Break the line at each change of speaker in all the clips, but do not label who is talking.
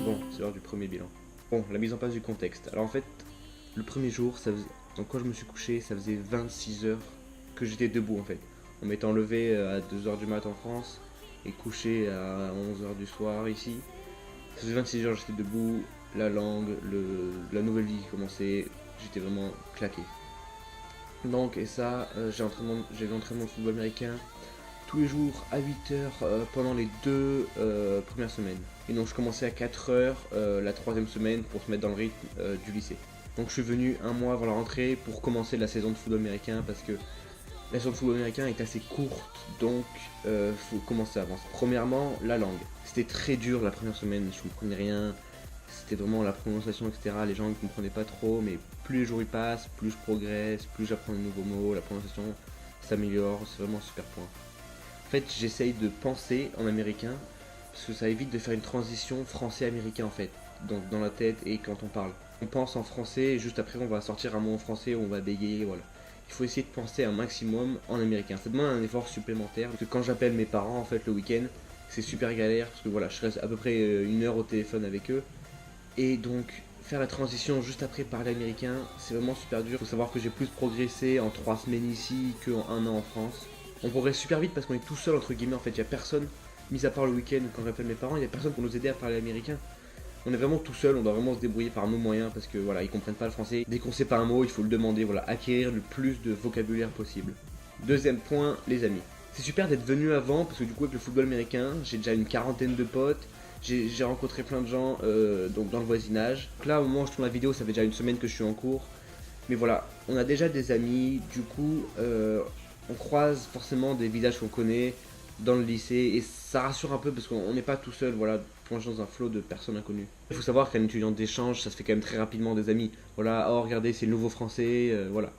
Bon, c'est l'heure du premier bilan. Bon, la mise en place du contexte. Alors en fait, le premier jour, donc quand je me suis couché, ça faisait 26 heures que j'étais debout en fait. En m'étant levé à 2 heures du mat en France et couché à 11 heures du soir ici. Ça faisait 26 heures que j'étais debout, la langue, la nouvelle vie qui commençait, j'étais vraiment claqué. Donc, et ça, j'ai l'entraînement de football américain tous les jours à 8 heures pendant les 2 premières semaines. Et donc je commençais à 4 heures la troisième semaine pour se mettre dans le rythme du lycée. Donc je suis venu un mois avant la rentrée pour commencer la saison de football américain parce que la saison de football américain est assez courte, donc faut commencer avant. Premièrement, la langue. C'était très dur la première semaine, je ne comprenais rien. C'était vraiment la prononciation, etc. Les gens ne comprenaient pas trop, mais plus les jours y passent, plus je progresse, plus j'apprends de nouveaux mots, la prononciation s'améliore, c'est vraiment un super point. En fait, j'essaye de penser en américain, parce que ça évite de faire une transition français-américain en fait, donc dans la tête et quand on parle. On pense en français et juste après on va sortir un mot en français où on va bégayer, voilà. Il faut essayer de penser un maximum en américain. Ça demande un effort supplémentaire, parce que quand j'appelle mes parents en fait le week-end, c'est super galère, parce que voilà, je reste à peu près 1 heure au téléphone avec eux. Et donc, faire la transition juste après parler américain, c'est vraiment super dur. Il faut savoir que j'ai plus progressé en 3 semaines ici qu'en 1 an en France. On progresse super vite parce qu'on est tout seul entre guillemets, en fait, il n'y a personne, mis à part le week-end quand j'appelle mes parents, il n'y a personne pour nous aider à parler américain. On est vraiment tout seul, on doit vraiment se débrouiller par nos moyens parce que voilà, ils comprennent pas le français. Dès qu'on sait pas un mot, il faut le demander, voilà, acquérir le plus de vocabulaire possible. Deuxième point, les amis. C'est super d'être venu avant parce que du coup avec le football américain, j'ai déjà une quarantaine de potes. J'ai rencontré plein de gens donc dans le voisinage. Donc là au moment où je tourne la vidéo, ça fait déjà une semaine que je suis en cours. Mais voilà, on a déjà des amis, du coup on croise forcément des visages qu'on connaît dans le lycée et ça rassure un peu parce qu'on n'est pas tout seul, voilà, plongé dans un flot de personnes inconnues. Il faut savoir qu'un étudiant d'échange, ça se fait quand même très rapidement des amis. Voilà, oh regardez c'est le nouveau français, voilà.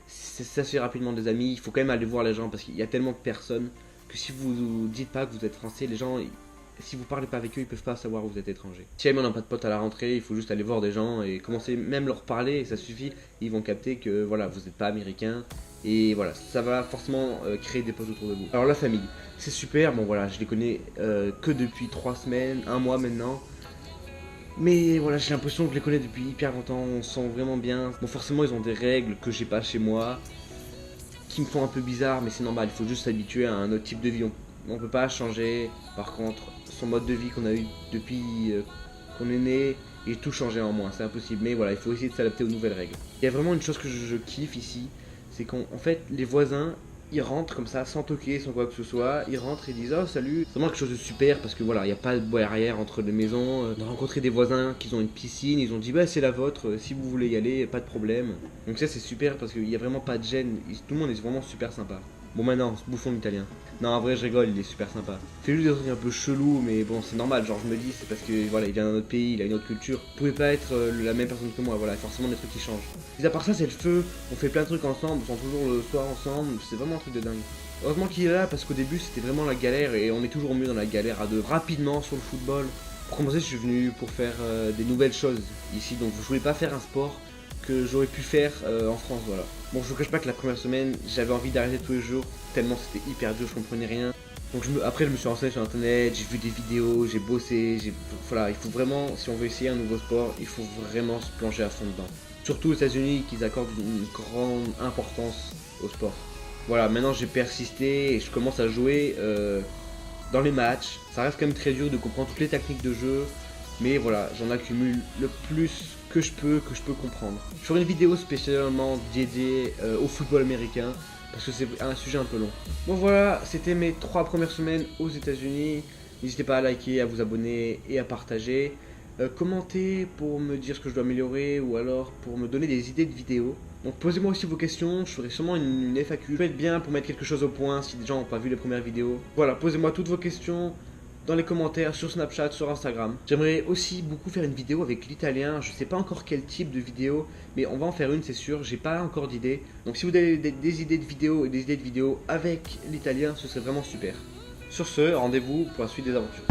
Ça se fait rapidement des amis, il faut quand même aller voir les gens parce qu'il y a tellement de personnes que si vous dites pas que vous êtes français, les gens, si vous parlez pas avec eux, ils peuvent pas savoir que vous êtes étranger. Si jamais on n'a pas de potes à la rentrée, il faut juste aller voir des gens et commencer même leur parler et ça suffit. Ils vont capter que voilà, vous n'êtes pas américain et voilà, ça va forcément créer des potes autour de vous. Alors la famille, c'est super. Bon voilà, je les connais que depuis 3 semaines, 1 mois maintenant. Mais voilà, j'ai l'impression que je les connais depuis hyper longtemps. On se sent vraiment bien. Bon, forcément, ils ont des règles que j'ai pas chez moi, qui me font un peu bizarre, mais c'est normal. Il faut juste s'habituer à un autre type de vie. On peut pas changer. Par contre, son mode de vie qu'on a eu depuis qu'on est né et tout changer en moins, c'est impossible. Mais voilà, il faut essayer de s'adapter aux nouvelles règles. Il y a vraiment une chose que je kiffe ici, c'est qu'en fait, les voisins, ils rentrent comme ça, sans toquer, sans quoi que ce soit. Ils rentrent et disent oh salut. C'est vraiment quelque chose de super parce que voilà, il n'y a pas de barrière entre les maisons. On a rencontré des voisins qui ont une piscine, ils ont dit bah c'est la vôtre, si vous voulez y aller, pas de problème. Donc ça c'est super parce qu'il n'y a vraiment pas de gêne, tout le monde est vraiment super sympa. Bon maintenant, ce bouffon d'italien. Non en vrai je rigole, il est super sympa. Il fait juste des trucs un peu chelous mais bon c'est normal, genre je me dis c'est parce que voilà il vient d'un autre pays, il a une autre culture. Vous pouvez pas être la même personne que moi, voilà, forcément des trucs qui changent. Mais à part ça c'est le feu, on fait plein de trucs ensemble, on sent toujours le soir ensemble, c'est vraiment un truc de dingue. Heureusement qu'il est là parce qu'au début c'était vraiment la galère et on est toujours mieux dans la galère à deux. Rapidement sur le football, pour commencer je suis venu pour faire des nouvelles choses ici, donc je voulais pas faire un sport que j'aurais pu faire en France, voilà. Bon je vous cache pas que la première semaine j'avais envie d'arrêter tous les jours, tellement c'était hyper dur, je comprenais rien. Donc après je me suis renseigné sur internet, j'ai vu des vidéos, j'ai bossé, voilà, il faut vraiment, si on veut essayer un nouveau sport, il faut vraiment se plonger à fond dedans. Surtout aux États-Unis qui accordent une grande importance au sport. Voilà, maintenant j'ai persisté et je commence à jouer dans les matchs. Ça reste quand même très dur de comprendre toutes les techniques de jeu, mais voilà, j'en accumule le plus que je peux comprendre. Je ferai une vidéo spécialement dédiée au football américain parce que c'est un sujet un peu long. Bon voilà, c'était mes 3 premières semaines aux États-Unis. N'hésitez pas à liker, à vous abonner et à partager. Commentez pour me dire ce que je dois améliorer ou alors pour me donner des idées de vidéos. Donc posez-moi aussi vos questions, je ferai sûrement une FAQ. Ça peut être bien pour mettre quelque chose au point si des gens n'ont pas vu les premières vidéos. Voilà, posez-moi toutes vos questions dans les commentaires sur Snapchat, sur Instagram. J'aimerais aussi beaucoup faire une vidéo avec l'italien. Je sais pas encore quel type de vidéo, mais on va en faire une, c'est sûr. J'ai pas encore d'idées. Donc si vous avez des idées de vidéos et des idées de vidéos avec l'italien, ce serait vraiment super. Sur ce, rendez-vous pour la suite des aventures.